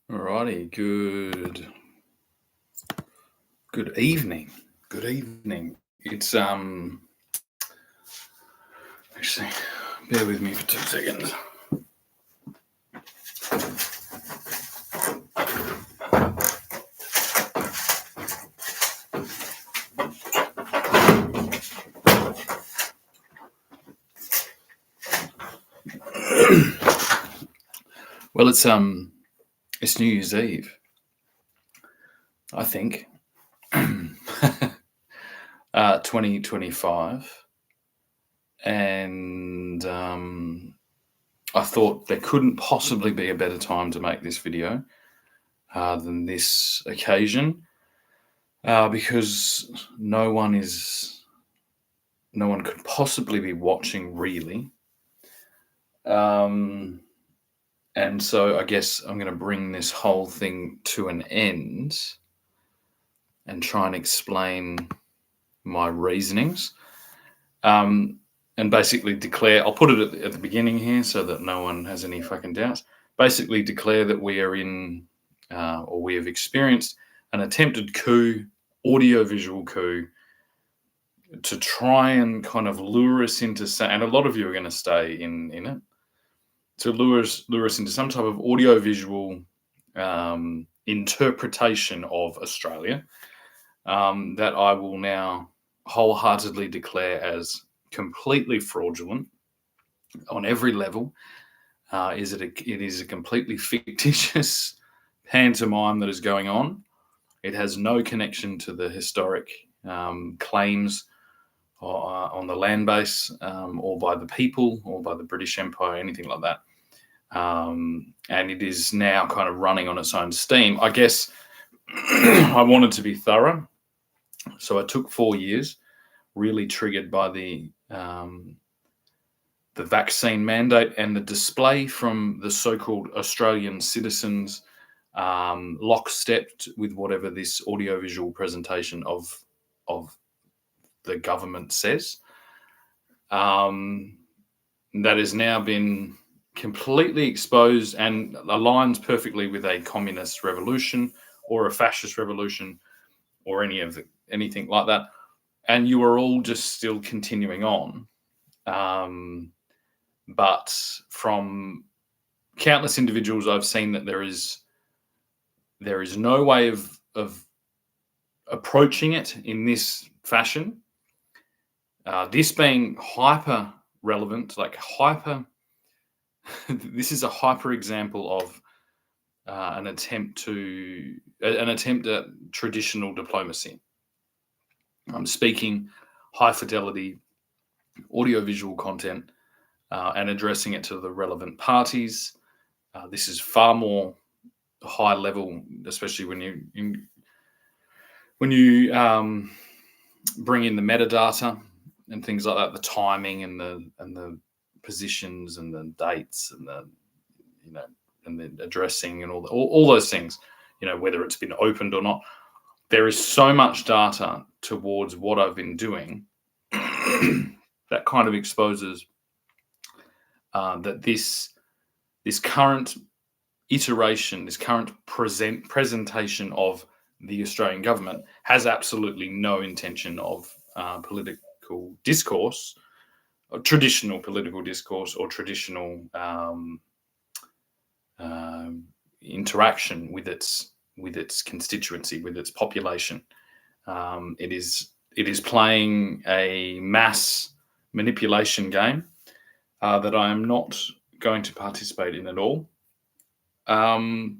Alrighty, good evening. Good evening. It's actually bear with me for 2 seconds. Well, it's New Year's Eve, I think. 2025, and I thought there couldn't possibly be a better time to make this video than this occasion, because no one could possibly be watching, really. And so I guess I'm going to bring this whole thing to an end and try and explain my reasonings. And basically declare, I'll put it at the beginning here so that no one has any fucking doubts. Basically declare that we are or we have experienced an attempted coup, audio-visual coup, to try and kind of lure us into, and a lot of you are going to stay in it, to lure us into some type of audio-visual interpretation of Australia that I will now wholeheartedly declare as completely fraudulent on every level. It is a completely fictitious pantomime that is going on. It has no connection to the historic claims on the land base, or by the people, or by the British Empire, anything like that. And it is now kind of running on its own steam. I guess I wanted to be thorough, so I took 4 years, really triggered by the vaccine mandate and the display from the so-called Australian citizens, lockstep with whatever this audiovisual presentation of the government says. That has now been completely exposed and aligns perfectly with a communist revolution or a fascist revolution or anything like that. And you are all just still continuing on. But from countless individuals, I've seen that there is no way of approaching it in this fashion. This being hyper relevant, this is a hyper example of an attempt at traditional diplomacy. I'm speaking high fidelity audiovisual content and addressing it to the relevant parties. This is far more high level, especially when you bring in the metadata and things like that, the timing and the positions and the dates and the addressing and all those things, whether it's been opened or not. There is so much data towards what I've been doing that kind of exposes that this current iteration, this current presentation of the Australian government has absolutely no intention of political discourse, or traditional political discourse, or traditional interaction with its constituency, with its population. It is playing a mass manipulation game that I am not going to participate in at all. I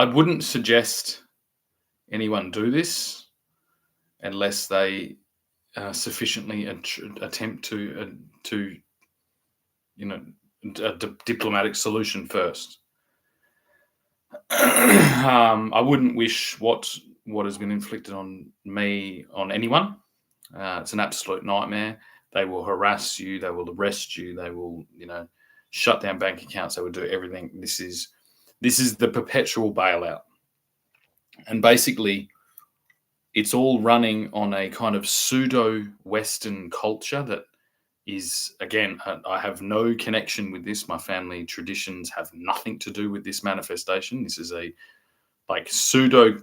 wouldn't suggest anyone do this unless they sufficiently attempt to a diplomatic solution first. I wouldn't wish what has been inflicted on me on anyone. It's an absolute nightmare. They will harass you. They will arrest you. They will, shut down bank accounts. They will do everything. This is the perpetual bailout, and basically, it's all running on a kind of pseudo-Western culture that is, again, I have no connection with this. My family traditions have nothing to do with this manifestation. This is a like pseudo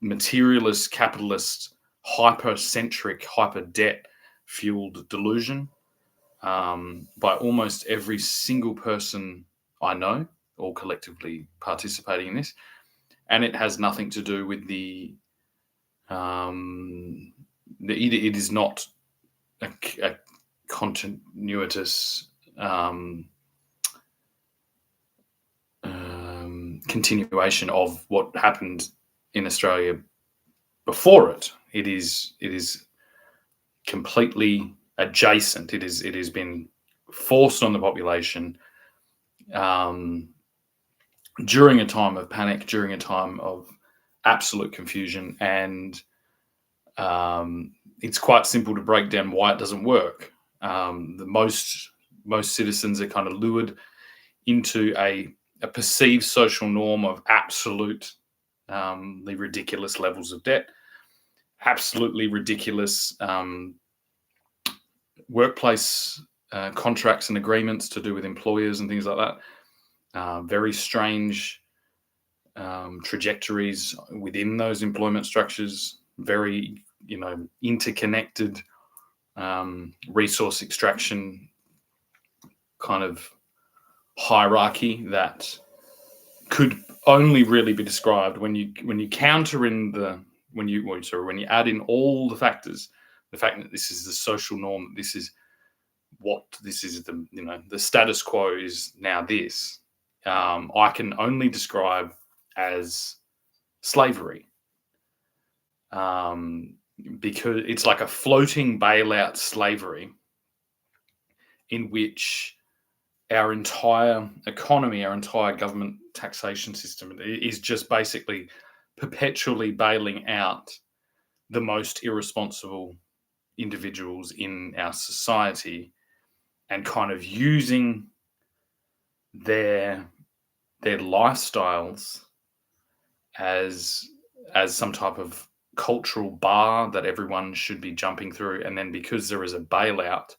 materialist, capitalist, hypercentric, hyper debt fueled delusion by almost every single person I know, all collectively participating in this. And it has nothing to do with it is not a continuous continuation of what happened in Australia before it. It is completely adjacent. It has been forced on the population during a time of panic, during a time of absolute confusion, and it's quite simple to break down why it doesn't work. The most citizens are kind of lured into a perceived social norm of absolutely ridiculous levels of debt, absolutely ridiculous workplace contracts and agreements to do with employers and things like that. Very strange trajectories within those employment structures. Very, interconnected resource extraction kind of hierarchy that could only really be described when you counter in when you add in all the factors, the fact that this is the social norm, this is the status quo is now this. I can only describe as slavery, because it's like a floating bailout slavery in which our entire economy, our entire government taxation system is just basically perpetually bailing out the most irresponsible individuals in our society and kind of using their lifestyles as some type of cultural bar that everyone should be jumping through. And then because there is a bailout,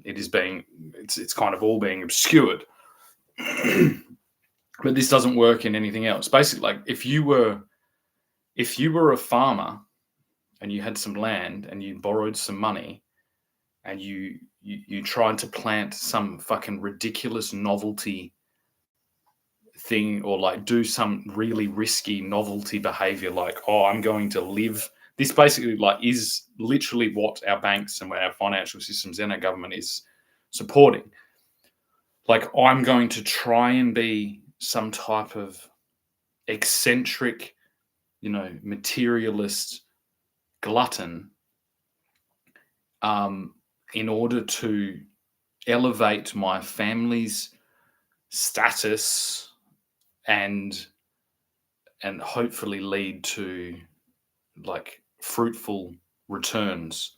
it's kind of all being obscured. But this doesn't work in anything else. Basically, like if you were a farmer and you had some land and you borrowed some money and you tried to plant some fucking ridiculous novelty thing, or like do some really risky novelty behavior, like, oh, I'm going to live. This basically like is literally what our banks and our financial systems and our government is supporting. Like, I'm going to try and be some type of eccentric, materialist glutton, in order to elevate my family's status and hopefully lead to like fruitful returns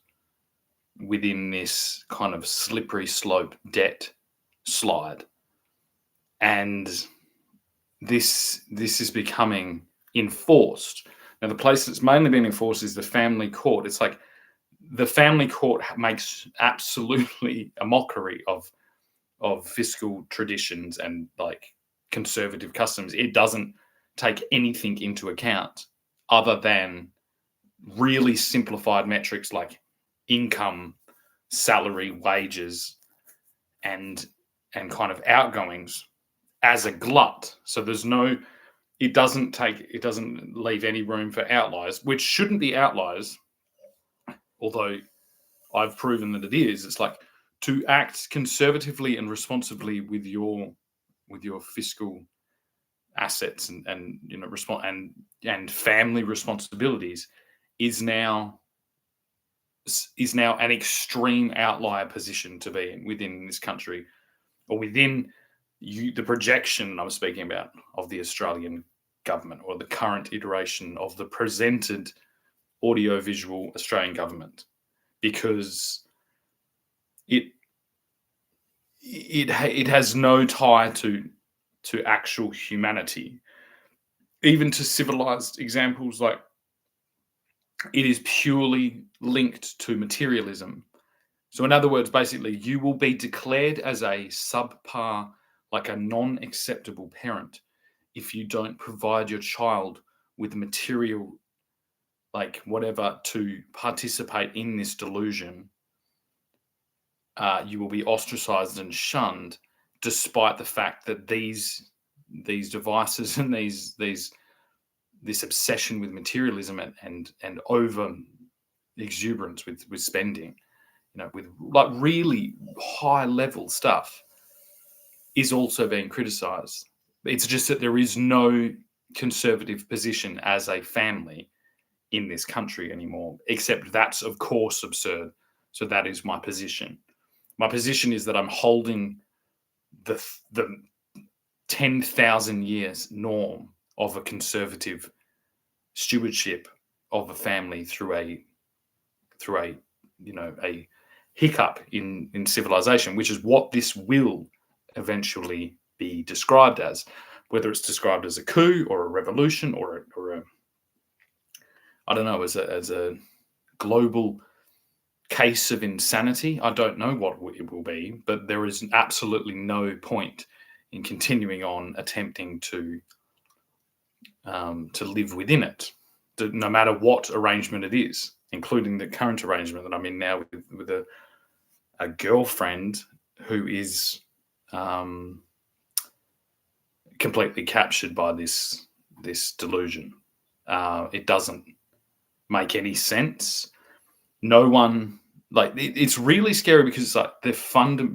within this kind of slippery slope debt slide. And this is becoming enforced. Now, the place that's mainly been enforced is the family court. It's like the family court makes absolutely a mockery of fiscal traditions and like conservative customs. It doesn't take anything into account other than really simplified metrics like income, salary, wages, and kind of outgoings as a glut. So it doesn't leave any room for outliers, which shouldn't be outliers, although I've proven that it is. It's like to act conservatively and responsibly with your fiscal assets and and family responsibilities is now an extreme outlier position to be in within this country, or within the projection I'm speaking about of the Australian government, or the current iteration of the presented audiovisual Australian government, because it has no tie to actual humanity, even to civilized examples. Like, it is purely linked to materialism So in other words, basically, you will be declared as a subpar, like a non-acceptable parent, if you don't provide your child with material, like whatever, to participate in this delusion. You will be ostracized and shunned, despite the fact that these devices and this obsession with materialism and over exuberance with spending, with like really high level stuff, is also being criticized. It's just that there is no conservative position as a family in this country anymore, except that's of course absurd. So that is my position. My position is that I'm holding the 10,000 years norm of a conservative stewardship of a family through a a hiccup in civilization, which is what this will eventually be described as, whether it's described as a coup or a revolution or a I don't know, as a global case of insanity. I don't know what it will be, but there is absolutely no point in continuing on attempting to live within it, no matter what arrangement it is, including the current arrangement that I'm in now with a girlfriend who is completely captured by this delusion. It doesn't make any sense. No one, like, it's really scary because it's like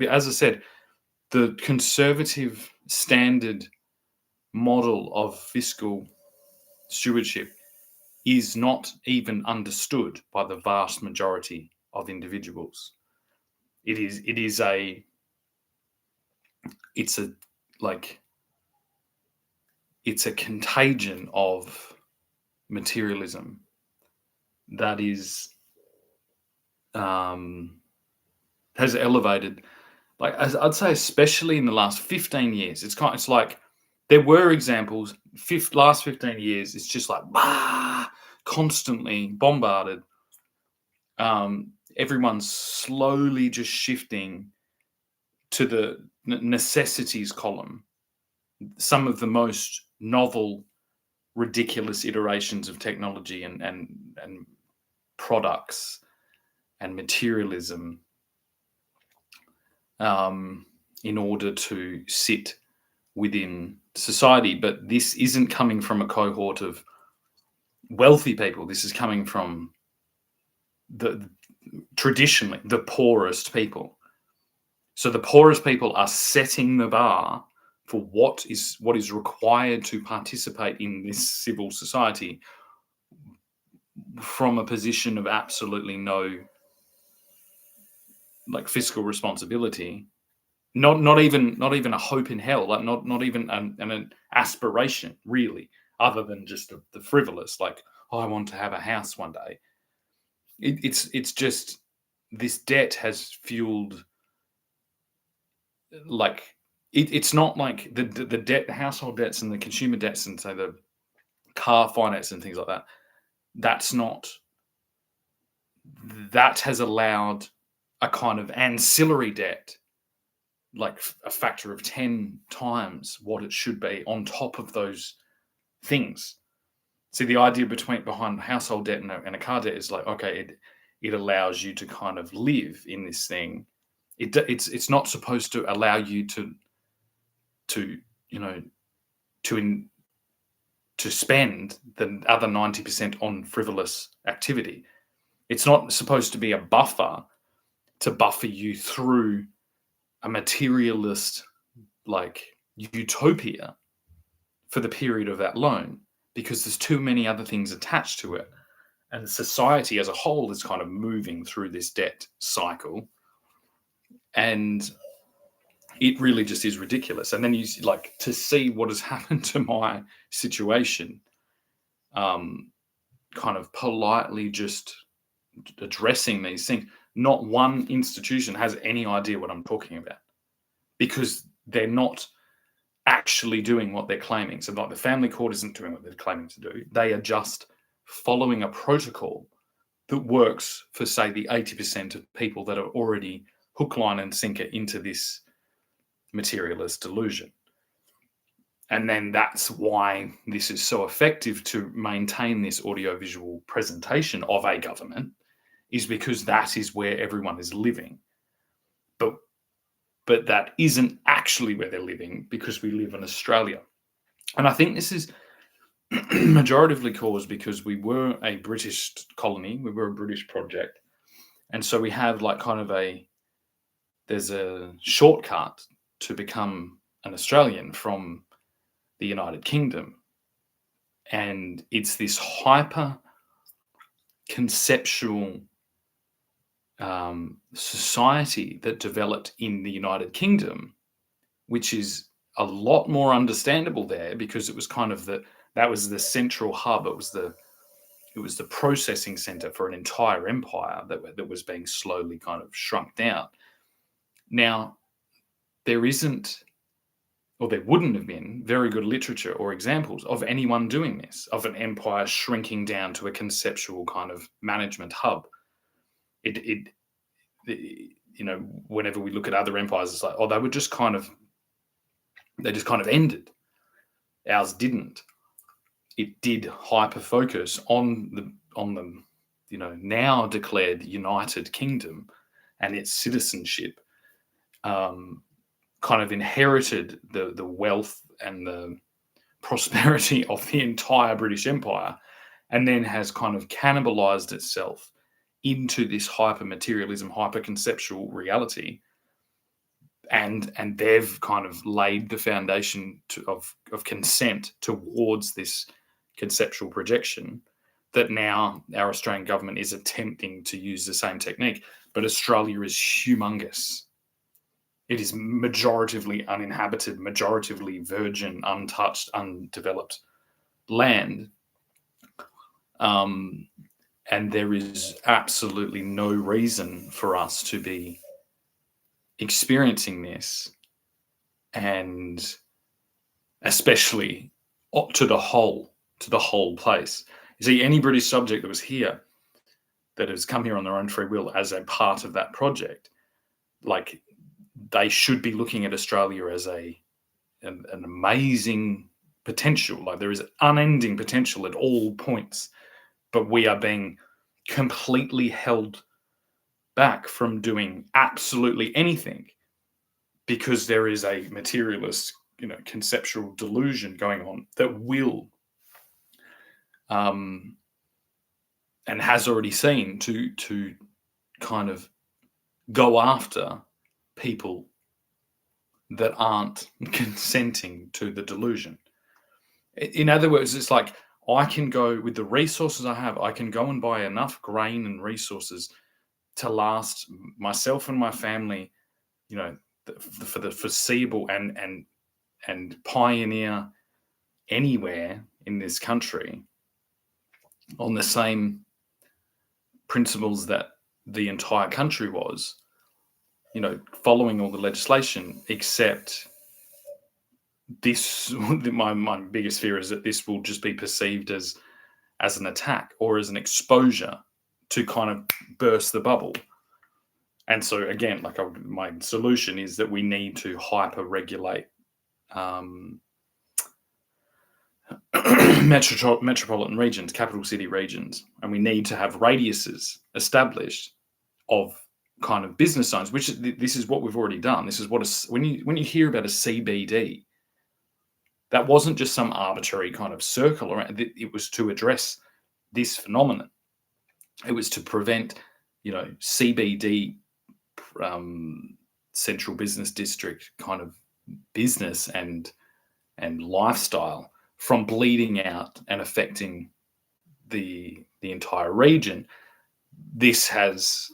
as I said, the conservative standard model of fiscal stewardship is not even understood by the vast majority of individuals. It's a contagion of materialism that is has elevated, like, as I'd say, especially in the last 15 years. It's like there were examples. Last 15 years, it's just like constantly bombarded. Everyone's slowly just shifting to the necessities column. Some of the most novel, ridiculous iterations of technology and products and materialism, in order to sit within society. But this isn't coming from a cohort of wealthy people. This is coming from traditionally the poorest people. So the poorest people are setting the bar for what is required to participate in this civil society from a position of absolutely no, like, fiscal responsibility. Not even a hope in hell, like not even an aspiration, really, other than just the frivolous, like, oh, I want to have a house one day. It's just, this debt has fueled, like, it's not like the debt, the household debts and the consumer debts and, say, the car finance and things like that. That has allowed a kind of ancillary debt, like a factor of 10 times what it should be on top of those things. See, the idea behind household debt and a car debt is like, okay, it allows you to kind of live in this thing. It's not supposed to allow you to spend the other 90% on frivolous activity. It's not supposed to be a buffer to buffer you through a materialist, like, utopia for the period of that loan, because there's too many other things attached to it. And society as a whole is kind of moving through this debt cycle. And it really just is ridiculous. And then you, like, to see what has happened to my situation, kind of politely just addressing these things. Not one institution has any idea what I'm talking about, because they're not actually doing what they're claiming. So, like, the family court isn't doing what they're claiming to do. They are just following a protocol that works for, say, the 80% of people that are already hook, line, and sinker into this materialist delusion. And then that's why this is so effective to maintain this audiovisual presentation of a government, is because that is where everyone is living. But that isn't actually where they're living, because we live in Australia. And I think this is majoritively caused because we were a British colony, we were a British project. And so we have there's a shortcut to become an Australian from the United Kingdom. And it's this hyper conceptual society that developed in the United Kingdom, which is a lot more understandable there, because it was kind of that was the central hub. It was the processing center for an entire empire that was being slowly kind of shrunk down. Now, there wouldn't have been very good literature or examples of anyone doing this, of an empire shrinking down to a conceptual kind of management hub. Whenever we look at other empires, it's like, oh, they just kind of ended. Ours didn't. It did hyper focus on the now declared United Kingdom and its citizenship. Kind of inherited the wealth and the prosperity of the entire British Empire, and then has kind of cannibalized itself into this hyper-materialism, hyper-conceptual reality. And they've kind of laid the foundation of consent towards this conceptual projection that now our Australian government is attempting to use the same technique. But Australia is humongous. It is majoritively uninhabited, majoritively virgin, untouched, undeveloped land. And there is absolutely no reason for us to be experiencing this, and especially to the whole place. You see, any British subject that was here, that has come here on their own free will as a part of that project, like, they should be looking at Australia as an amazing potential. Like, there is unending potential at all points, but we are being completely held back from doing absolutely anything because there is a materialist, conceptual delusion going on that will and has already seen to kind of go after people that aren't consenting to the delusion. In other words, it's like, I can go, with the resources I have, I can go and buy enough grain and resources to last myself and my family, for the foreseeable, and pioneer anywhere in this country on the same principles that the entire country was, following all the legislation, except this, my biggest fear is that this will just be perceived as an attack or as an exposure to kind of burst the bubble. And so again, my solution is that we need to hyper-regulate metropolitan regions, capital city regions, and we need to have radiuses established of kind of business zones, which this is what we've already done. This is what when you hear about a CBD, that wasn't just some arbitrary kind of circle around. It was to address this phenomenon. It was to prevent, CBD, central business district kind of business and lifestyle from bleeding out and affecting the entire region. This has,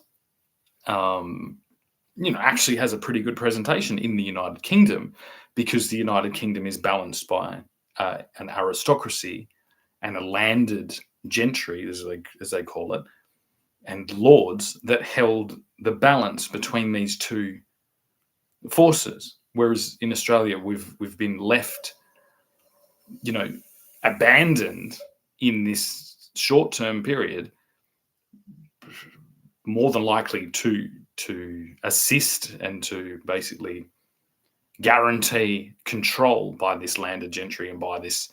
actually has a pretty good presentation in the United Kingdom, because the United Kingdom is balanced by an aristocracy and a landed gentry, as they call it, and lords that held the balance between these two forces. Whereas in Australia, we've been left, abandoned in this short-term period more than likely to assist and to basically guarantee control by this landed gentry and by this,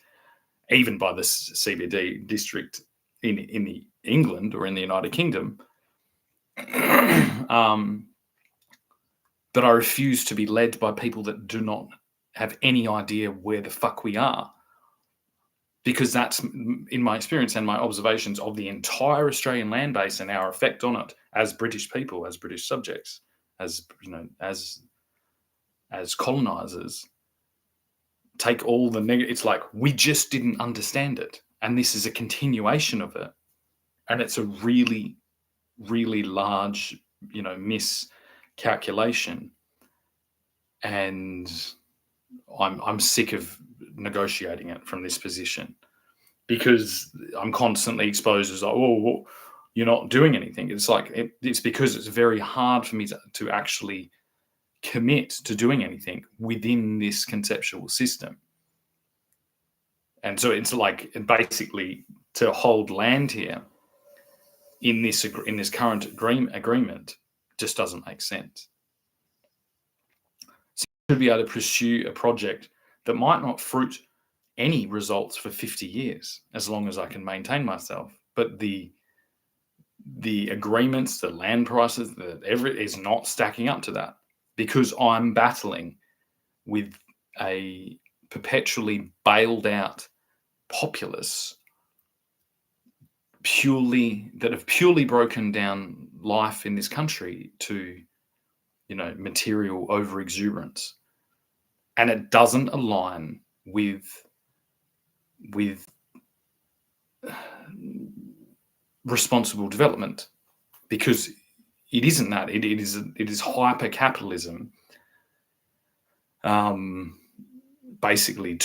even by this CBD district in the England or in the United Kingdom. But I refuse to be led by people that do not have any idea where the fuck we are. Because that's, in my experience and my observations of the entire Australian land base and our effect on it as British people, as British subjects, as as colonizers, take all the negative. It's like we just didn't understand it, and this is a continuation of it, and it's a really, really large, miscalculation, and I'm sick of negotiating it from this position, because I'm constantly exposed as like, oh, well, you're not doing anything. It's like it's because it's very hard for me to actually commit to doing anything within this conceptual system. And so it's like basically to hold land here in this current agreement just doesn't make sense. So you should be able to pursue a project that might not fruit any results for 50 years, as long as I can maintain myself. But the agreements, the land prices, is not stacking up to that, because I'm battling with a perpetually bailed out populace that have purely broken down life in this country to, material overexuberance. And it doesn't align with responsible development, because it isn't that. It is hyper capitalism, basically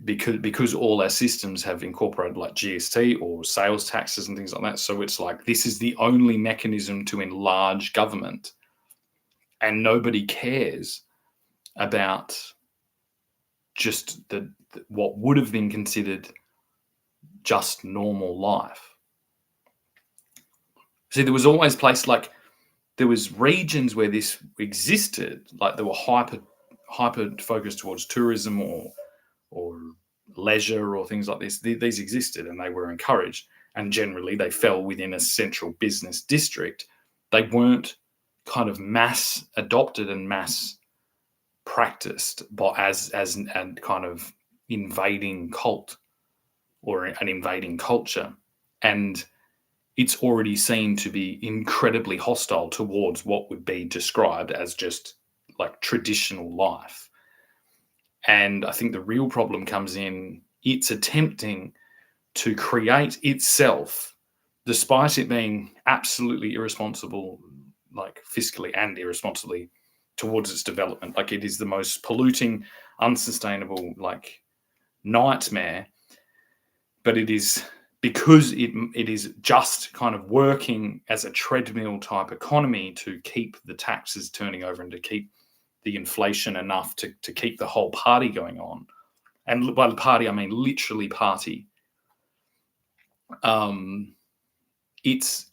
because all our systems have incorporated like GST or sales taxes and things like that. So it's like this is the only mechanism to enlarge government, and nobody cares about just what would have been considered just normal life. See, there was always places like there was regions where this existed, like they were hyper focused towards tourism or leisure or things like this. These existed and they were encouraged, and generally they fell within a central business district. They weren't kind of mass adopted and mass practiced as and kind of invading cult or an invading culture. And it's already seen to be incredibly hostile towards what would be described as just like traditional life. And I think the real problem comes in it's attempting to create itself, despite it being absolutely irresponsible, like fiscally and irresponsibly towards its development. Like it is the most polluting, unsustainable, like nightmare, but it is because it is just kind of working as a treadmill type economy to keep the taxes turning over and to keep the inflation enough to keep the whole party going on. And by the party, I mean literally party. It's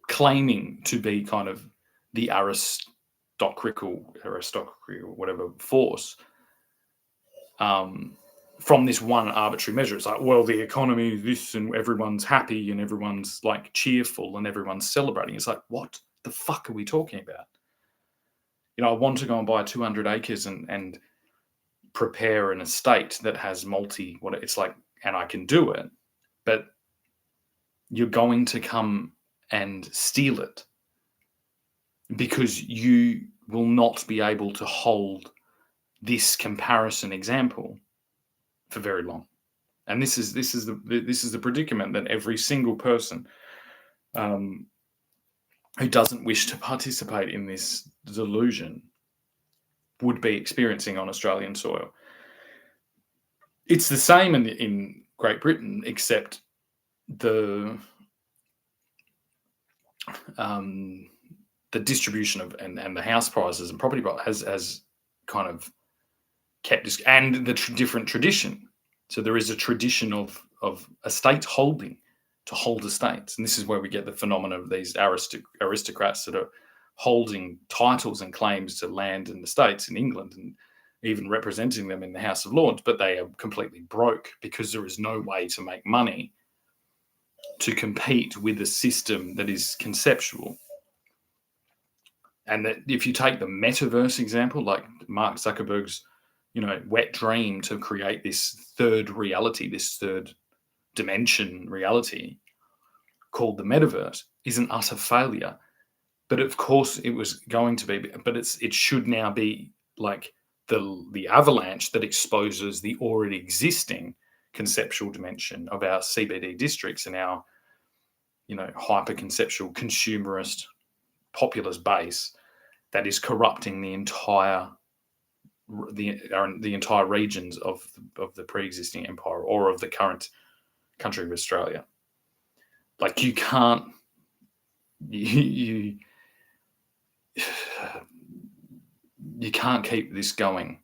claiming to be kind of the aristocratical whatever force, from this one arbitrary measure. It's like, well, the economy is this and everyone's happy and everyone's like cheerful and everyone's celebrating. It's like, what the fuck are we talking about? I want to go and buy 200 acres and prepare an estate that has it's like, and I can do it, but you're going to come and steal it because you will not be able to hold this comparison example for very long. And this is the predicament that every single person who doesn't wish to participate in this delusion would be experiencing on Australian soil. It's the same in Great Britain, except the distribution of and the house prices and property has kind of kept this, and the different tradition. So there is a tradition of estate holding to hold estates. And this is where we get the phenomenon of these aristocrats that are holding titles and claims to land and estates in England and even representing them in the House of Lords, but they are completely broke because there is no way to make money to compete with a system that is conceptual. And that if you take the metaverse example, like Mark Zuckerberg's, wet dream to create this third reality, this third dimension reality called the metaverse, is an utter failure. But of course it was going to be, but it should now be like the avalanche that exposes the already existing conceptual dimension of our CBD districts and our, hyper conceptual consumerist populist base that is corrupting the entire regions of the pre-existing empire or of the current country of Australia. Like you can't you can't keep this going.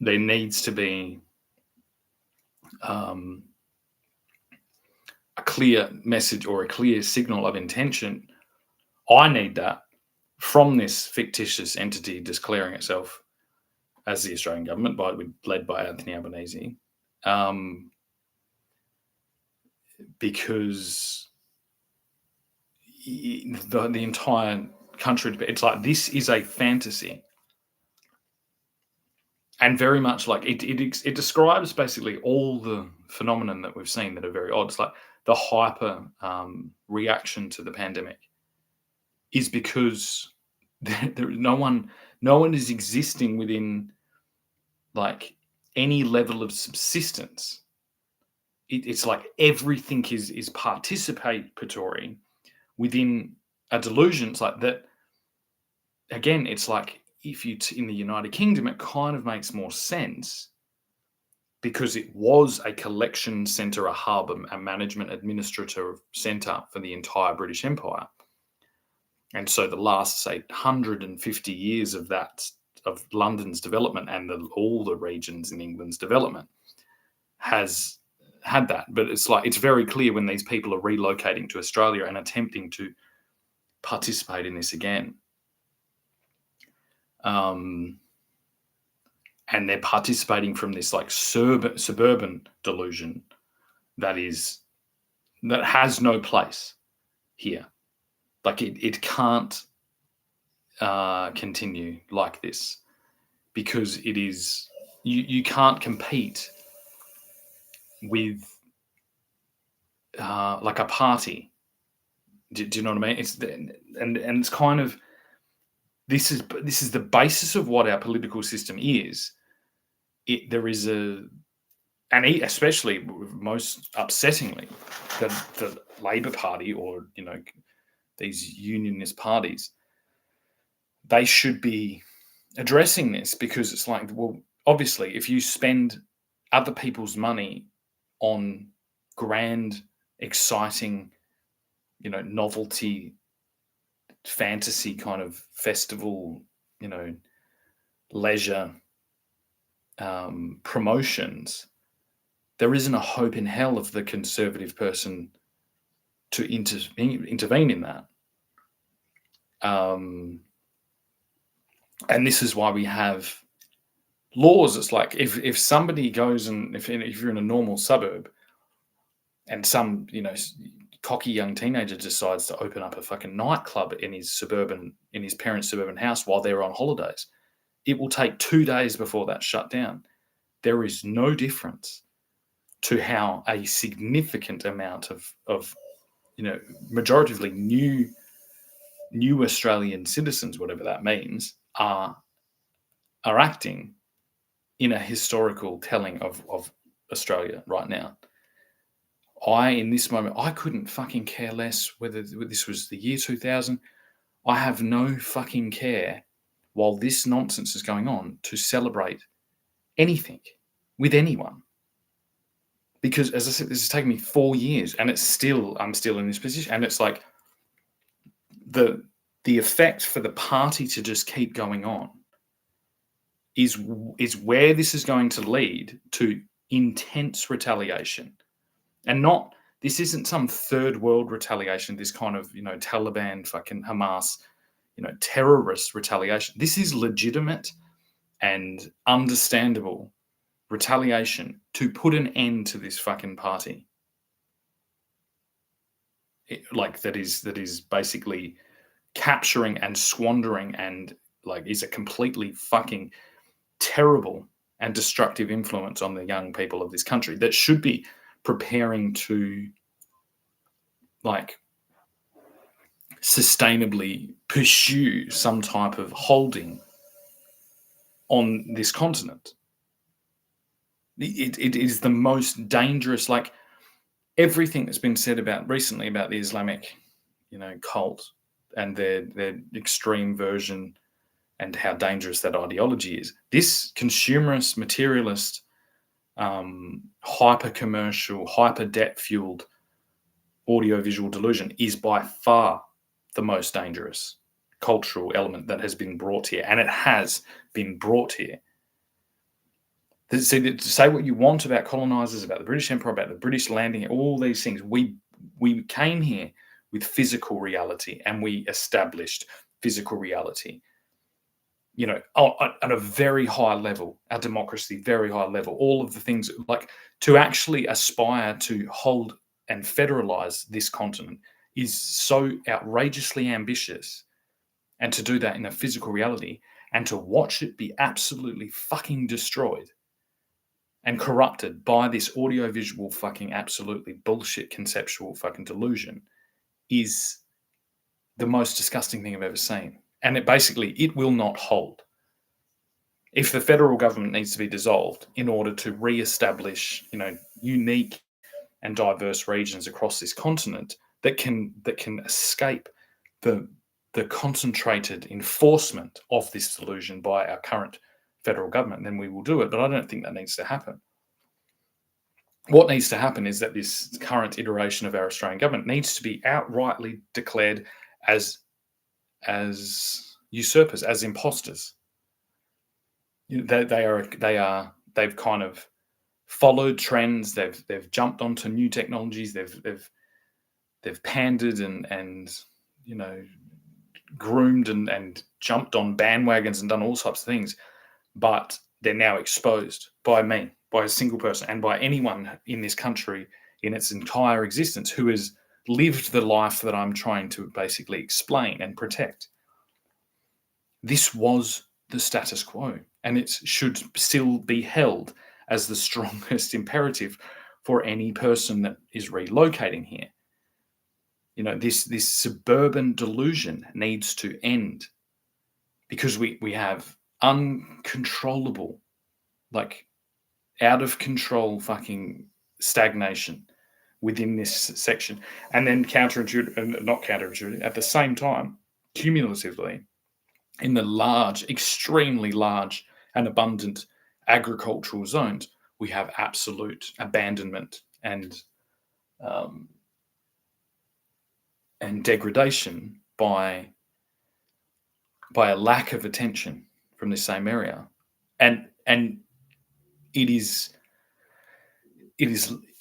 There needs to be a clear message or a clear signal of intention. I need that from this fictitious entity declaring itself as the Australian government, led by Anthony Albanese, because the entire country, it's like this is a fantasy. And very much like it describes basically all the phenomenon that we've seen that are very odd. It's like the hyper reaction to the pandemic is because no one is existing within like any level of subsistence. It's like everything is participatory within a delusion. It's like that. Again, it's like if you in the United Kingdom, it kind of makes more sense because it was a collection centre, a hub, a management administrative centre for the entire British Empire. And so the last, say, 150 years of London's development and all the regions in England's development has had that. But it's very clear when these people are relocating to Australia and attempting to participate in this again. And they're participating from this like suburban delusion that has no place here. Like it can't continue like this because it is you can't compete with like a party. Do you know what I mean? And it's kind of this is the basis of what our political system is. There is especially most upsettingly, the Labor Party or these unionist parties, they should be addressing this because it's like, well, obviously, if you spend other people's money on grand, exciting, novelty, fantasy kind of festival, leisure promotions, there isn't a hope in hell of the conservative person to intervene in that. And this is why we have laws. It's like if somebody goes and if you're in a normal suburb and some cocky young teenager decides to open up a fucking nightclub in his parents' suburban house while they're on holidays, it will take 2 days before that's shut down. There is no difference to how a significant amount of majoritively new Australian citizens, whatever that means, are acting in a historical telling of Australia right now. In this moment, I couldn't fucking care less whether this was the year 2000. I have no fucking care while this nonsense is going on to celebrate anything with anyone. Because, as I said, this has taken me 4 years and I'm still in this position. And it's like the effect for the party to just keep going on is where this is going to lead to intense retaliation. And not This isn't some third world retaliation, this kind of, Taliban, fucking Hamas, terrorist retaliation. This is legitimate and understandable retaliation to put an end to this fucking party. That is basically capturing and squandering and is a completely fucking terrible and destructive influence on the young people of this country that should be preparing to sustainably pursue some type of holding on this continent. It is the most dangerous, everything that's been said recently about the Islamic, cult and their extreme version and how dangerous that ideology is. This consumerist, materialist, hyper-commercial, hyper-debt-fueled audiovisual delusion is by far the most dangerous cultural element that has been brought here, and it has been brought here. To say what you want about colonizers, about the British Empire, about the British landing, all these things, we came here with physical reality, and we established physical reality. At a very high level, our democracy, very high level, all of the things, to actually aspire to hold and federalize this continent is so outrageously ambitious, and to do that in a physical reality and to watch it be absolutely fucking destroyed and corrupted by this audiovisual fucking absolutely bullshit conceptual fucking delusion is the most disgusting thing I've ever seen. And it will not hold. If the federal government needs to be dissolved in order to re-establish, unique and diverse regions across this continent that can escape the concentrated enforcement of this delusion by our current federal government, then we will do it. But I don't think that needs to happen. What needs to happen is that this current iteration of our Australian government needs to be outrightly declared as usurpers, as imposters. They've kind of followed trends. They've jumped onto new technologies. They've pandered and groomed and jumped on bandwagons and done all types of things. But they're now exposed by me, by a single person, and by anyone in this country in its entire existence who has lived the life that I'm trying to basically explain and protect. This was the status quo, and it should still be held as the strongest imperative for any person that is relocating here. This suburban delusion needs to end, because we have uncontrollable, out of control fucking stagnation within this section. And then not counterintuitive, at the same time, cumulatively, in the extremely large and abundant agricultural zones, we have absolute abandonment and degradation by a lack of attention from the same area, and it is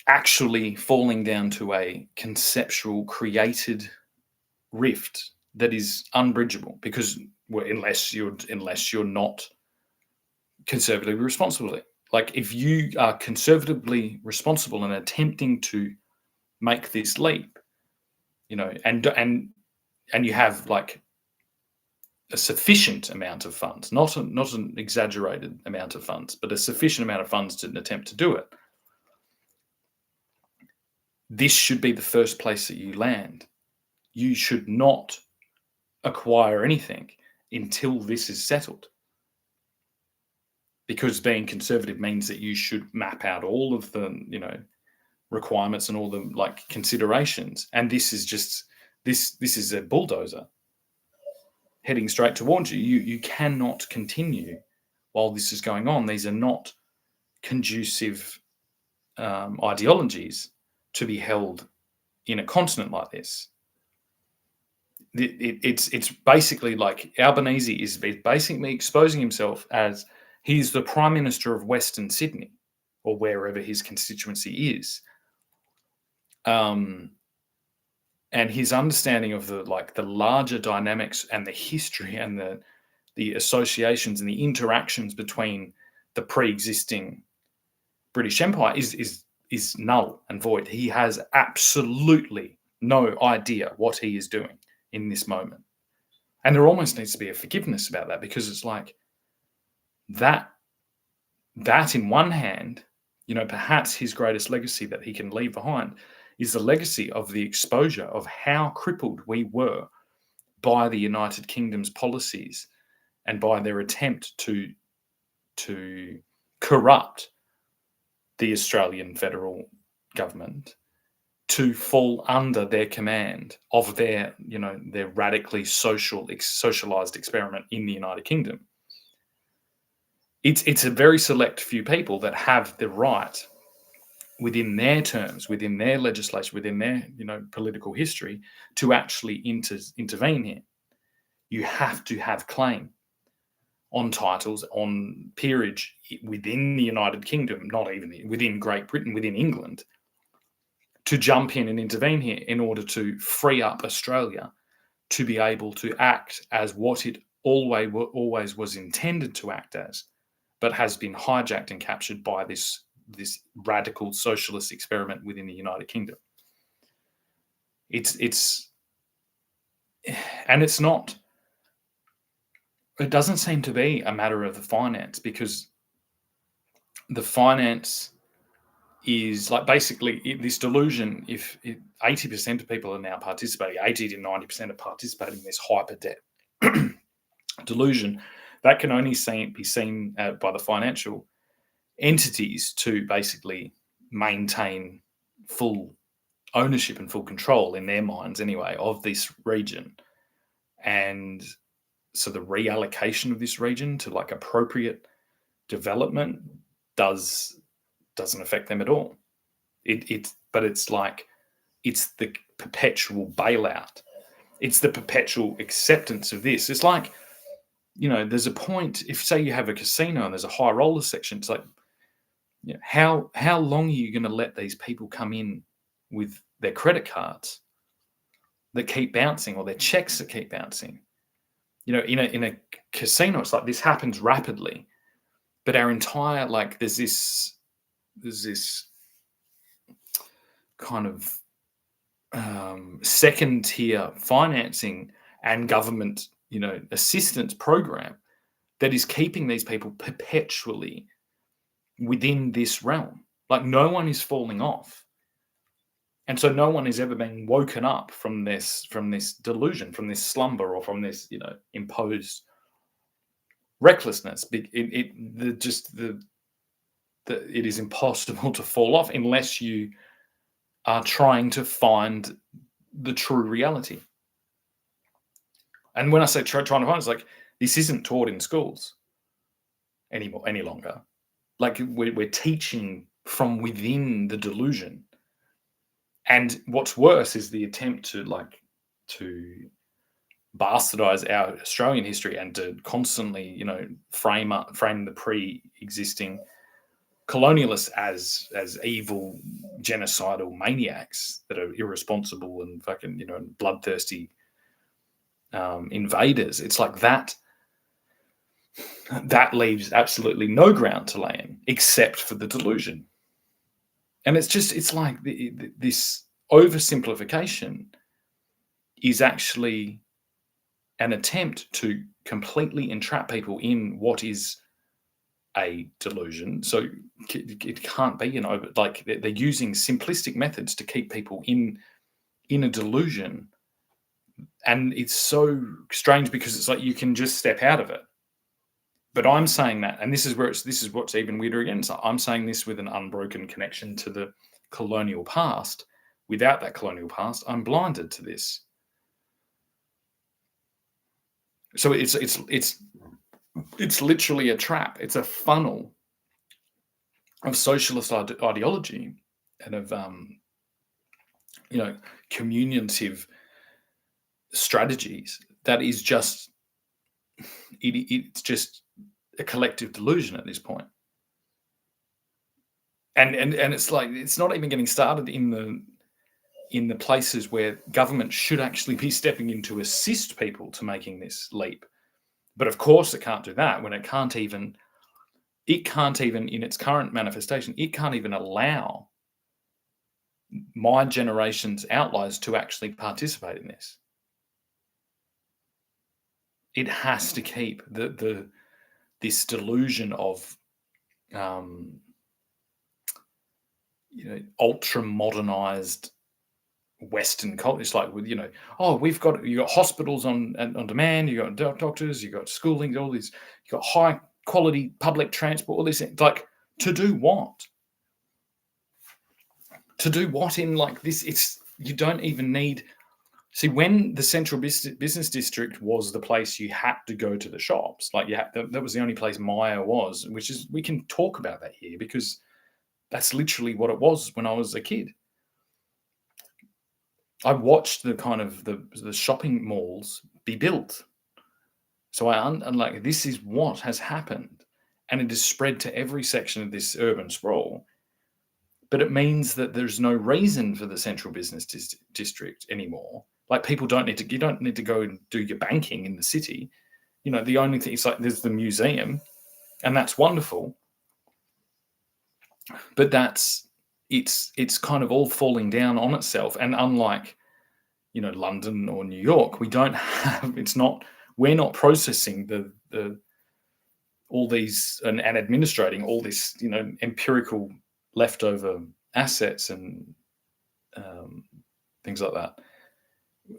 actually falling down to a conceptual created rift that is unbridgeable, because unless you're not conservatively responsible. If you are conservatively responsible and attempting to make this leap, and you have a sufficient amount of funds, not an exaggerated amount of funds, but a sufficient amount of funds to attempt to do it, this should be the first place that you land. You should not acquire anything until this is settled, because being conservative means that you should map out all of the requirements and all the considerations, and this is a bulldozer heading straight towards you. You cannot continue while this is going on. These are not conducive ideologies to be held in a continent like this. It's basically Albanese is basically exposing himself as he's the Prime Minister of Western Sydney, or wherever his constituency is. Um, and his understanding of the larger dynamics and the history and the associations and the interactions between the pre-existing British Empire is null and void. He has absolutely no idea what he is doing in this moment. And there almost needs to be a forgiveness about that, because it's like that in one hand, perhaps his greatest legacy that he can leave behind is the legacy of the exposure of how crippled we were by the United Kingdom's policies and by their attempt to corrupt the Australian federal government to fall under their command of their radically socialized experiment in the United Kingdom. It's a very select few people that have the right, within their terms, within their legislation, within their political history, to actually intervene here. You have to have claim on titles, on peerage within the United Kingdom, not even within Great Britain, within England, to jump in and intervene here in order to free up Australia to be able to act as what it always was intended to act as, but has been hijacked and captured by this radical socialist experiment within the United Kingdom. It's not. It doesn't seem to be a matter of the finance, because the finance is like basically this delusion. If 80% of people are now participating, 80 to 90% are participating in this hyper debt delusion, that can only be seen by the financial entities to basically maintain full ownership and full control, in their minds anyway, of this region. And so the reallocation of this region to like appropriate development doesn't affect them at all. But it's like, it's the perpetual bailout. It's the perpetual acceptance of this. It's like, there's a point, if say you have a casino and there's a high roller section, it's like, how long are you going to let these people come in with their credit cards that keep bouncing, or their checks that keep bouncing? In a casino, it's like this happens rapidly, but our entire, like, there's this kind of second tier financing and government, assistance program that is keeping these people perpetually within this realm. Like, no one is falling off. And so no one is ever being woken up from this delusion, from this slumber, or from this, imposed recklessness. It is impossible to fall off unless you are trying to find the true reality. And when I say trying to find, it's like, this isn't taught in schools any longer. Like, we're teaching from within the delusion. And what's worse is the attempt to bastardize our Australian history and to constantly, frame the pre-existing colonialists as evil, genocidal maniacs that are irresponsible and fucking, bloodthirsty invaders. It's like that leaves absolutely no ground to lay in except for the delusion. And it's like this oversimplification is actually an attempt to completely entrap people in what is a delusion. So it can't be like, they're using simplistic methods to keep people in a delusion. And it's so strange, because it's like, you can just step out of it. But I'm saying that, and this is what's even weirder again. So I'm saying this with an unbroken connection to the colonial past. Without that colonial past, I'm blinded to this. So it's literally a trap. It's a funnel of socialist ideology and of communicative strategies that is just it's just a collective delusion at this point. And it's like, it's not even getting started in in the places where government should actually be stepping in to assist people to making this leap. But of course, it can't do that when it can't even in its current manifestation, it can't even allow my generation's outliers to actually participate in this. It has to keep this delusion of ultra modernized Western culture. It's like with you got hospitals on demand, you got doctors, you got schooling, all these, you got high quality public transport, all these things. Like, to do what? To do what in like this? It's, you don't even need. See, when the central business district was the place you had to go to the shops, like that was the only place Maya was, which is, we can talk about that here because that's literally what it was when I was a kid. I watched the kind of the shopping malls be built. So I'm like, this is what has happened. And it is spread to every section of this urban sprawl. But it means that there's no reason for the central business district anymore. Like, people you don't need to go and do your banking in the city. The only thing is, like, there's the museum, and that's wonderful. But it's kind of all falling down on itself. And unlike, London or New York, we're not processing the all these and administrating all this, empirical leftover assets and things like that.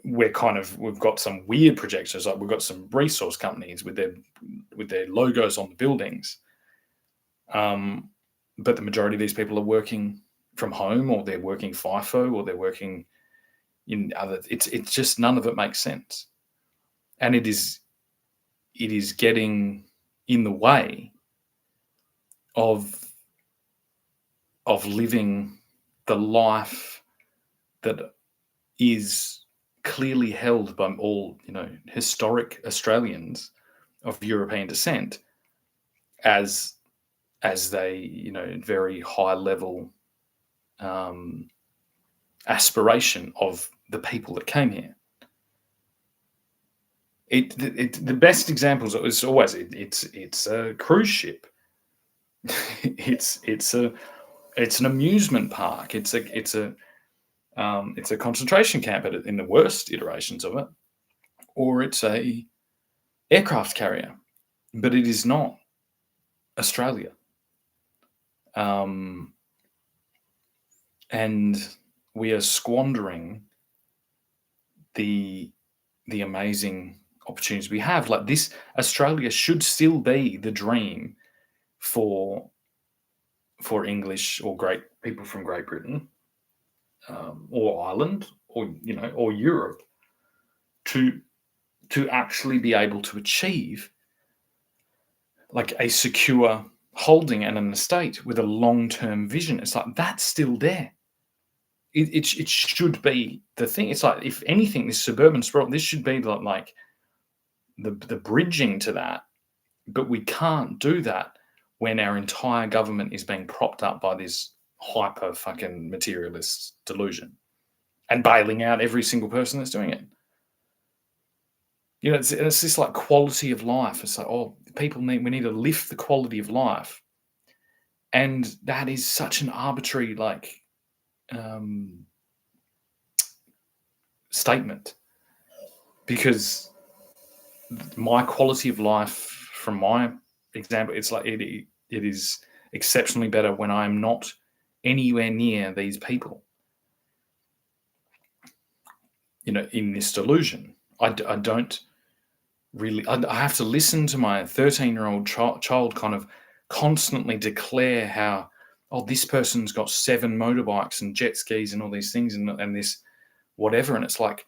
We've got some weird projections, like we've got some resource companies with their logos on the buildings. But the majority of these people are working from home, or they're working FIFO, or they're working in other. It's just, none of it makes sense, and it is getting in the way of living the life that is clearly held by all historic Australians of European descent as they very high level aspiration of the people that came here. The best examples is always it's a cruise ship. it's an amusement park. It's a concentration camp in the worst iterations of it, or it's a aircraft carrier, but it is not Australia. And we are squandering the amazing opportunities we have. Like this, Australia should still be the dream for English or great people from Great Britain, or Ireland, or Europe, to actually be able to achieve like a secure holding and an estate with a long-term vision. It's like, that's still there. It should be the thing. It's like, if anything, this suburban sprawl, this should be like the bridging to that. But we can't do that when our entire government is being propped up by this hyper fucking materialist delusion and bailing out every single person that's doing it. It's this like quality of life. It's like, we need to lift the quality of life. And that is such an arbitrary statement, because my quality of life, from my example, it's like it is exceptionally better when I'm not anywhere near these people. In this delusion, I don't really. I have to listen to my 13-year-old child kind of constantly declare how, this person's got 7 motorbikes and jet skis and all these things and this whatever, and it's like,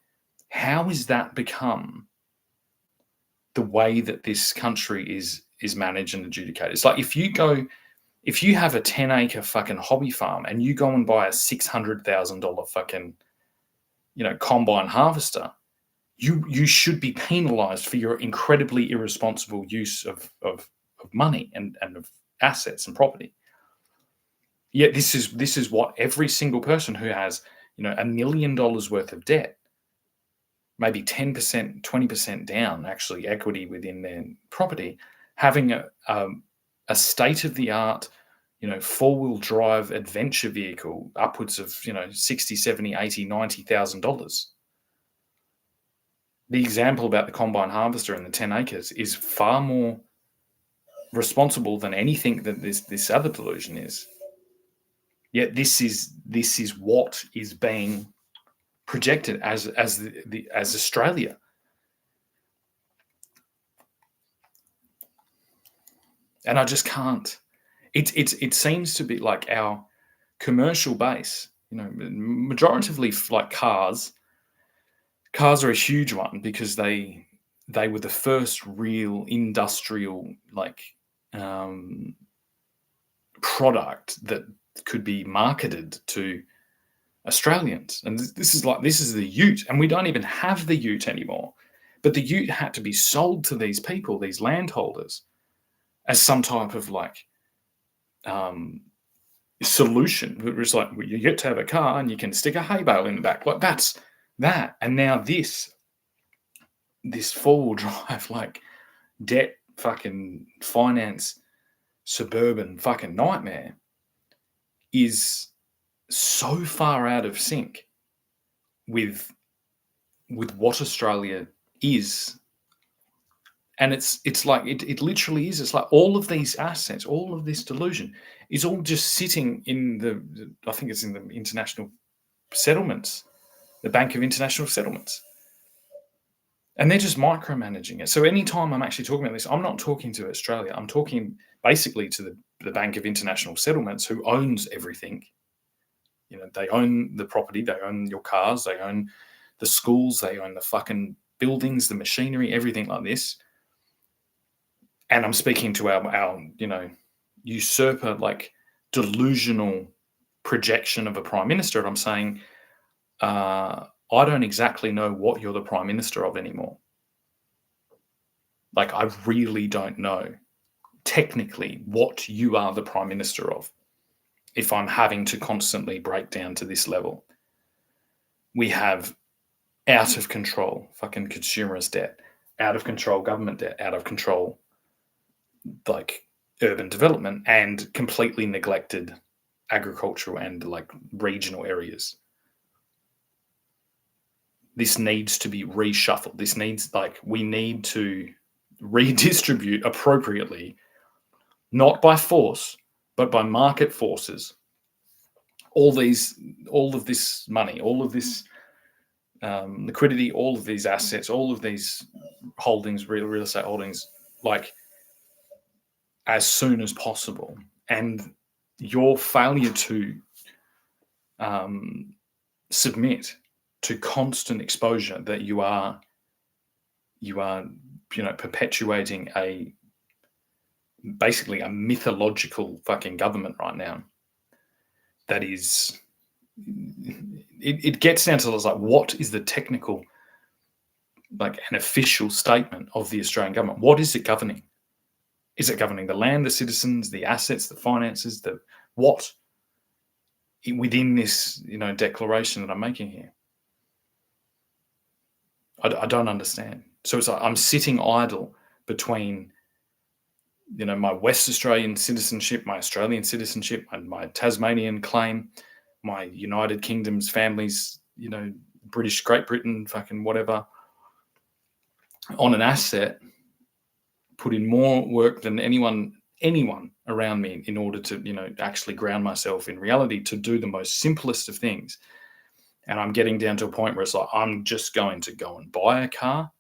how is that become the way that this country is managed and adjudicated? It's like, if you have a 10-acre fucking hobby farm and you go and buy a $600,000 fucking combine harvester, you should be penalized for your incredibly irresponsible use of money and of assets and property. Yet this is what every single person who has $1 million worth of debt, maybe 10%, 20% down, actually, equity within their property, having a state-of-the-art, four-wheel drive adventure vehicle upwards of, $60, $70, $80, $90,000. The example about the combine harvester and the 10 acres is far more responsible than anything that this other delusion is. Yet this is what is being projected as Australia. And I just can't. It seems to be like our commercial base, majoritively like cars. Cars are a huge one because they were the first real industrial product that could be marketed to Australians. And this is the ute, and we don't even have the ute anymore. But the ute had to be sold to these people, these landholders, as some type of solution. It's like, well, you get to have a car and you can stick a hay bale in the back. Like that's that. And now this four-wheel drive, debt fucking finance suburban fucking nightmare is so far out of sync with what Australia is. And it's like it literally is. It's like all of these assets, all of this delusion is all just sitting in I think it's in the international settlements, the Bank of International Settlements. And they're just micromanaging it. So anytime I'm actually talking about this, I'm not talking to Australia. I'm talking basically to the Bank of International Settlements, who owns everything. They own the property, they own your cars, they own the schools, they own the fucking buildings, the machinery, everything like this. And I'm speaking to our usurper, delusional projection of a prime minister. And I'm saying, I don't exactly know what you're the prime minister of anymore. I really don't know technically what you are the prime minister of, if I'm having to constantly break down to this level. We have out of control fucking consumerist debt, out of control government debt, out of control urban development, and completely neglected agricultural and regional areas. This needs to be reshuffled. This needs we need to redistribute appropriately, not by force, but by market forces. All of this money, all of this liquidity, all of these assets, all of these holdings, real estate holdings, as soon as possible. And your failure to submit to constant exposure, that you are perpetuating basically a mythological fucking government right now. That is, it gets down to what is the technical, an official statement of the Australian government? What is it governing? Is it governing the land, the citizens, the assets, the finances, what within this, declaration that I'm making here? I don't understand. So it's I'm sitting idle between, my West Australian citizenship, my Australian citizenship, and my Tasmanian claim, my United Kingdom's families, British, Great Britain, fucking whatever, on an asset, put in more work than anyone around me in order to, actually ground myself in reality, to do the most simplest of things. And I'm getting down to a point where it's I'm just going to go and buy a car,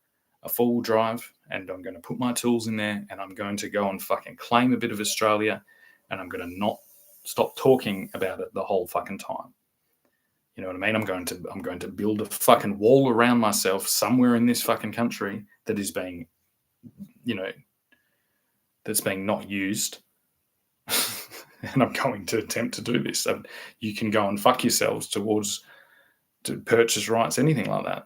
a four-wheel drive, and I'm going to put my tools in there, and I'm going to go and fucking claim a bit of Australia, and I'm going to not stop talking about it the whole fucking time. You know what I mean? I'm going to build a fucking wall around myself somewhere in this fucking country that is being, that's being not used. And I'm going to attempt to do this. And you can go and fuck yourselves towards to purchase rights, anything like that.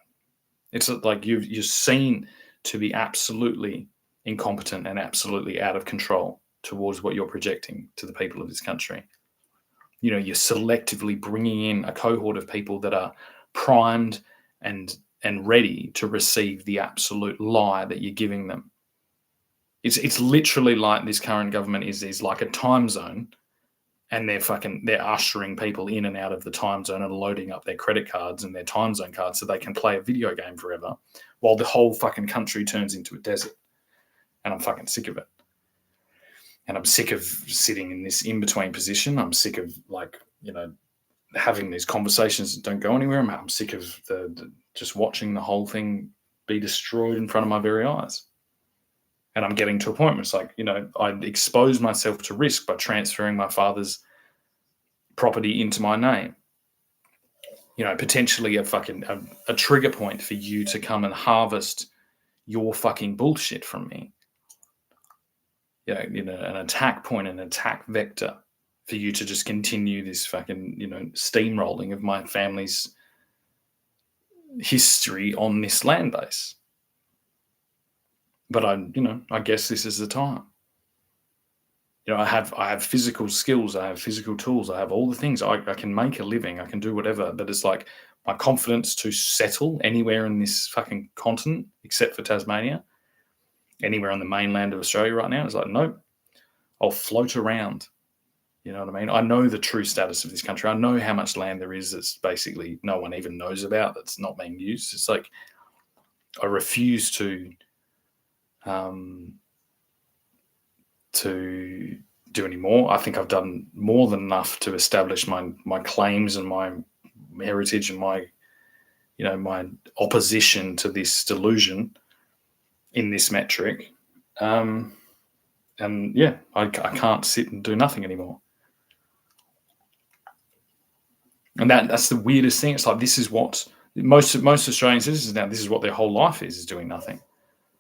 It's you're seen to be absolutely incompetent and absolutely out of control towards what you're projecting to the people of this country. You're selectively bringing in a cohort of people that are primed and ready to receive the absolute lie that you're giving them. It's literally like this current government is like a time zone, and they're ushering people in and out of the time zone and loading up their credit cards and their time zone cards so they can play a video game forever, while the whole fucking country turns into a desert. And I'm fucking sick of it. And I'm sick of sitting in this in-between position. I'm sick of having these conversations that don't go anywhere. I'm sick of just watching the whole thing be destroyed in front of my very eyes. And I'm getting to a point where it's like, I exposed myself to risk by transferring my father's property into my name. Potentially a trigger point for you to come and harvest your fucking bullshit from me. An attack point, an attack vector for you to just continue this fucking, steamrolling of my family's history on this land base. But I guess this is the time. I have physical skills, I have physical tools, I have all the things. I can make a living, I can do whatever. But it's like my confidence to settle anywhere in this fucking continent, except for Tasmania, anywhere on the mainland of Australia right now, is like, nope, I'll float around. You know what I mean? I know the true status of this country. I know how much land there is that's basically no one even knows about, that's not being used. It's like I refuse to do any more. I think I've done more than enough to establish my claims and my heritage and my opposition to this delusion in this metric. And yeah, I can't sit and do nothing anymore. And that's the weirdest thing. It's like, this is what most Australian citizens now, this is what their whole life is doing nothing.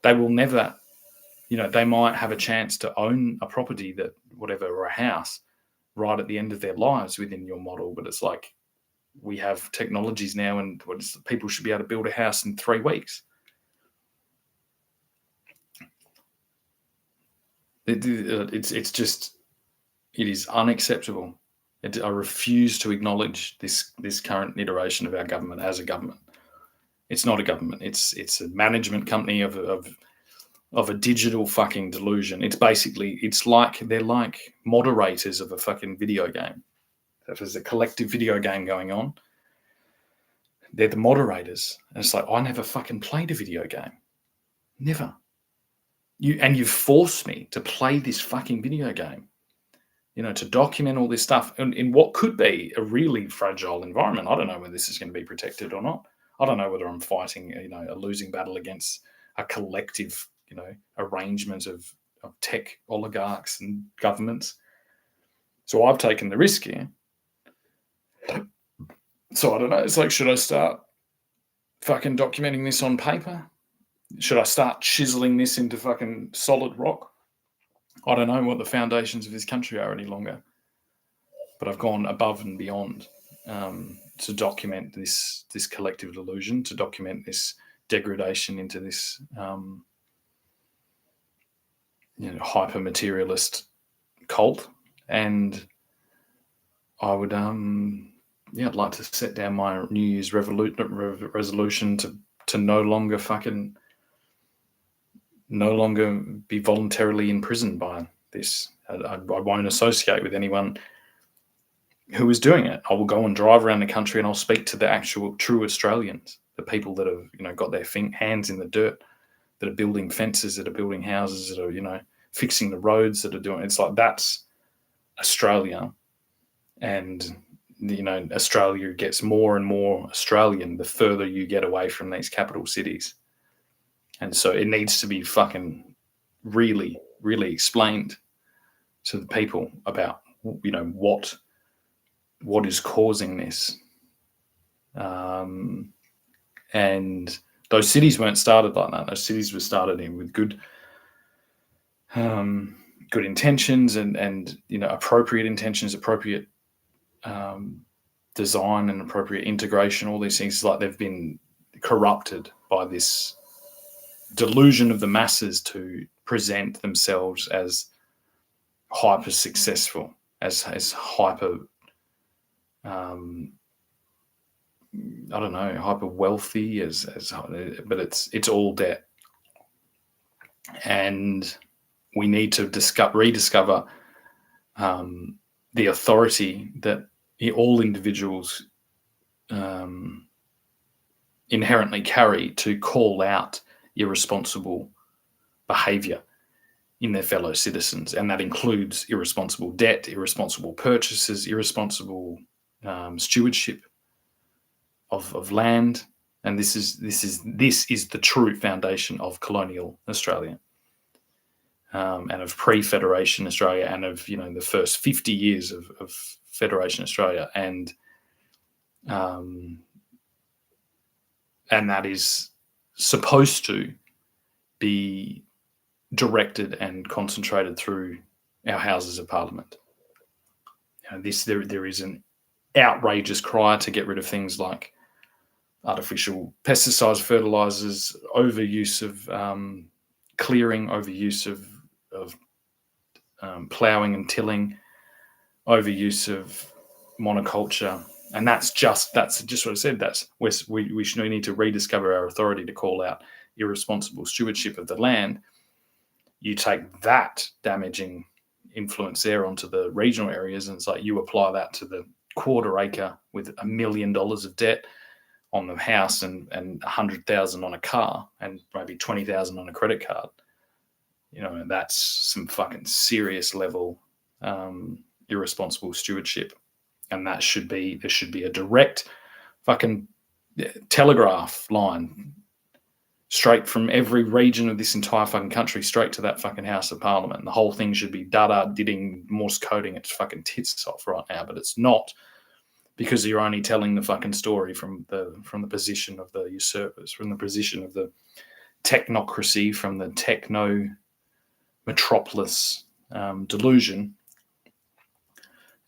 They will never, they might have a chance to own a property or a house right at the end of their lives within your model. But it's like, we have technologies now, and people should be able to build a house in 3 weeks. It is unacceptable. I refuse to acknowledge this current iteration of our government as a government. It's not a government. It's a management company of a digital fucking delusion. It's like they're like moderators of a fucking video game. If there's a collective video game going on, they're the moderators. And it's like, I never fucking played a video game. Never. You've forced me to play this fucking video game, to document all this stuff in what could be a really fragile environment. I don't know whether this is going to be protected or not. I don't know whether I'm fighting, a losing battle against a collective, arrangement of tech oligarchs and governments. So I've taken the risk here. So I don't know. It's like, should I start fucking documenting this on paper? Should I start chiseling this into fucking solid rock? I don't know what the foundations of this country are any longer. But I've gone above and beyond to document this collective delusion, to document this degradation into this hyper-materialist cult. And I would I'd like to set down my New Year's resolution to no longer be voluntarily imprisoned by this. I won't associate with anyone who is doing it. I will go and drive around the country, and I'll speak to the actual true Australians, the people that have got their hands in the dirt, that are building fences, that are building houses, that are fixing the roads, that are doing. It's like, that's Australia, and Australia gets more and more Australian the further you get away from these capital cities. And so it needs to be fucking really, really explained to the people about, what is causing this. And those cities weren't started like that. Those cities were started with good intentions and appropriate intentions, appropriate design and appropriate integration, all these things. Like, they've been corrupted by this delusion of the masses to present themselves as hyper successful, as hyper I don't know, hyper wealthy but it's all debt, and we need to rediscover the authority that all individuals inherently carry to call out irresponsible behaviour in their fellow citizens, and that includes irresponsible debt, irresponsible purchases, irresponsible stewardship of land, and this is the true foundation of colonial Australia, and of pre-Federation Australia, and of the first 50 years of Federation Australia, and that is supposed to be directed and concentrated through our Houses of Parliament. There is an outrageous cry to get rid of things like artificial pesticides, fertilizers, overuse of clearing, overuse of ploughing and tilling, overuse of monoculture, and that's just what I said. We need to rediscover our authority to call out irresponsible stewardship of the land. You take that damaging influence there onto the regional areas, and it's like you apply that to the quarter acre with $1 million of debt on the house and 100,000 on a car and maybe 20,000 on a credit card. That's some fucking serious level irresponsible stewardship, and there should be a direct fucking telegraph line straight from every region of this entire fucking country straight to that fucking House of Parliament. And the whole thing should be didding, Morse coding its fucking tits off right now, but it's not, because you're only telling the fucking story from the position of the usurpers, from the position of the technocracy, from the techno metropolis delusion,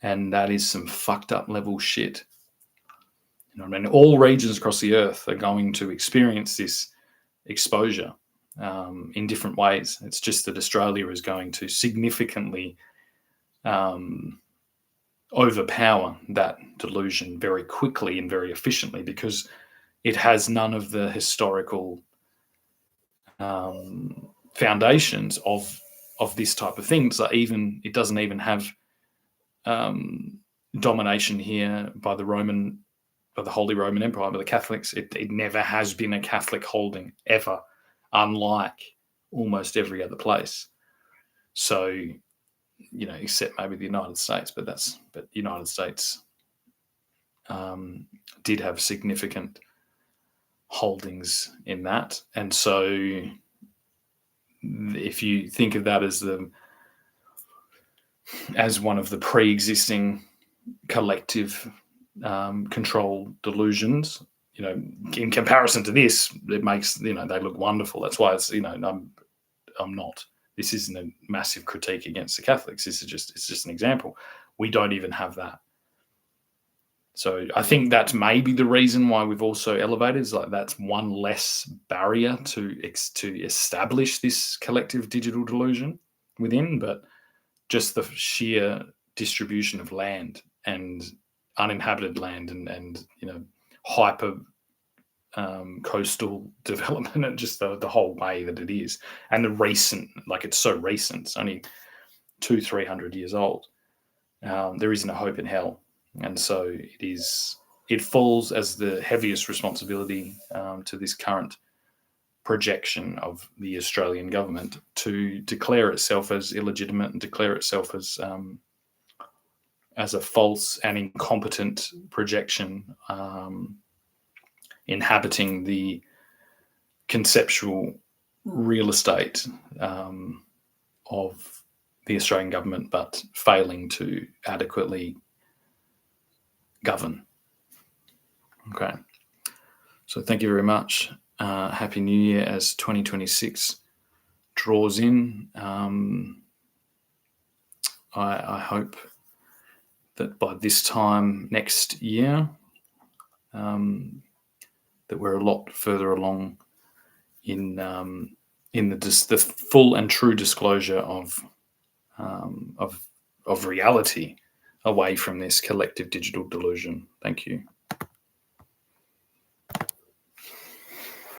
and that is some fucked up level shit. All regions across the earth are going to experience this exposure in different ways. It's just that Australia is going to significantly overpower that delusion very quickly and very efficiently, because it has none of the historical foundations of this type of thing. So it doesn't even have domination here by the Holy Roman Empire, by the Catholics. It never has been a Catholic holding ever, unlike almost every other place. So, except maybe the United States, but the United States did have significant holdings in that. And so if you think of that as one of the pre-existing collective control delusions, in comparison to this, it makes, they look wonderful. That's why it's, I'm not, this isn't a massive critique against the Catholics. It's just an example. We don't even have that. So I think that's maybe the reason why we've also elevated, is like that's one less barrier to establish this collective digital delusion within, but just the sheer distribution of land and uninhabited land and hyper coastal development, and just the whole way that it is, and the recent, it's so recent, it's only 200-300 years old. There isn't a hope in hell, and so it falls as the heaviest responsibility to this current projection of the Australian government to declare itself as illegitimate and declare itself as a false and incompetent projection, inhabiting the conceptual real estate of the Australian government, but failing to adequately govern. Okay. So thank you very much. Happy New Year as 2026 draws in. I hope that by this time next year, that we're a lot further along in the full and true disclosure of reality away from this collective digital delusion. Thank you.